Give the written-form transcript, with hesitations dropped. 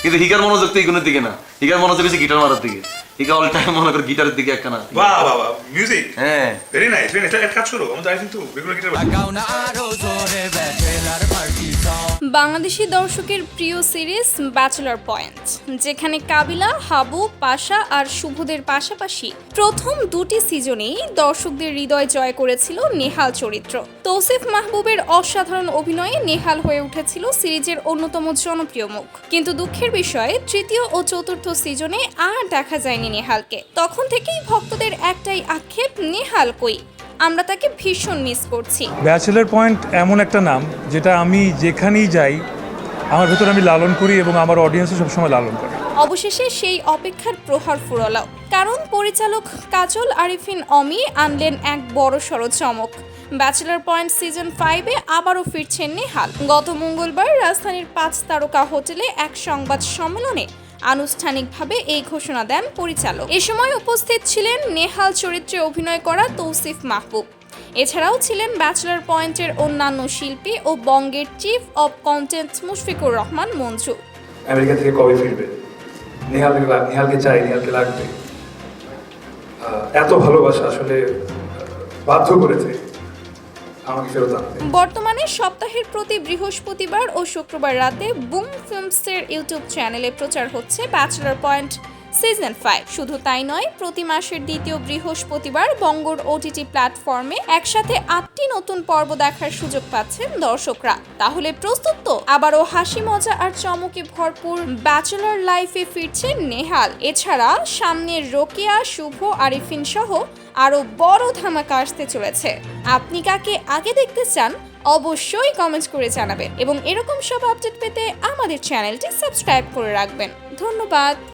কিন্তু হিগার মনোযোগ তো এগুলোর দিকে না, হিগার মনোযোগ হচ্ছে গিটার মারার দিকে। হিগা অল টাইম মনে করে গিটারের দিকে একখানা। বাহ বাহ বাহ, মিউজিক হ্যাঁ ভেরি নাইস। এটা এক কাজ করো, আমরা কিন্তু রেগুলার গিটার বাংলাদেশি দর্শকের প্রিয় সিরিজ ব্যাচেলর পয়েন্ট, যেখানে কাবিলা, হাবু, পাশা আর শুভদের পাশাপাশি প্রথম দুটি সিজনেই দর্শকদের হৃদয় জয় করেছিল নেহাল চরিত্র। তৌসিফ মাহবুবের অসাধারণ অভিনয়ে নেহাল হয়ে উঠেছিল সিরিজের অন্যতম জনপ্রিয় মুখ। কিন্তু দুঃখের বিষয়, তৃতীয় ও চতুর্থ সিজনে আর দেখা যায়নি নেহালকে। তখন থেকেই ভক্তদের একটাই আক্ষেপ, নেহাল কই? আমরা তাকে ভীষণ মিস করছি। ব্যাচেলর পয়েন্ট এমন একটা নাম যেটা আমি যেখানেই যাই আমার ভেতর আমি লালন করি এবং আমার অডিয়েন্সও সবসময় লালন করে। অবশেষে সেই অপেক্ষার প্রহার ফুরলাও, কারণ পরিচালক কাজল আরিফিন অমি আনলেন এক বড়সড় চমক। ব্যাচেলর পয়েন্ট সিজন 5-এ আবারও ফিরছেন নেহাল। গত মঙ্গলবার রাজধানীর 5 তারকা হোটেলে এক সংবাদ সম্মেলনে আনুষ্ঠানিকভাবে এই ঘোষণা দেন পরিচালক। এ সময় উপস্থিত ছিলেন নেহাল চরিত্রে অভিনয় করা তৌসিফ মাহবুব। এছাড়াও ছিলেন ব্যাচেলর পয়েন্টের অন্যান্য শিল্পী ও বঙ্গের chief of content Mushfiqur Rahman Manju. America থেকে কবে ফিরবে? নেহালকে চাই, নেহালকে লাগবে। এত ভালোবাসা আসলে বাধ্য করেছে আমাকে ফেরত আনতে। বর্তমানে সপ্তাহের প্রতি বৃহস্পতিবার ও শুক্রবার রাতে বুম ফিল্মসের ইউটিউব চ্যানেলে প্রচার হচ্ছে ব্যাচেলর পয়েন্ট সিজন 5। শুধু তাই নয়, প্রতি মাসের দ্বিতীয় বৃহস্পতিবার বঙ্গর ওটিটি প্ল্যাটফর্মে একসাথে 8টি নতুন পর্ব দেখার সুযোগ পাচ্ছেন দর্শকরা। তাহলে প্রস্তুত তো? আবারও হাসি মজা আর চমকে ভরপুর ব্যাচেলর লাইফে ফিরছে নেহাল। এছাড়া সামনে রোকেয়া, শুভ, আরিফিন সহ আরও বড় ধামাকা আসতে চলেছে। আপনি কাকে আগে দেখতে চান অবশ্যই কমেন্ট করে জানাবেন এবং এরকম সব আপডেট পেতে আমাদের চ্যানেলটি সাবস্ক্রাইব করে রাখবেন। ধন্যবাদ।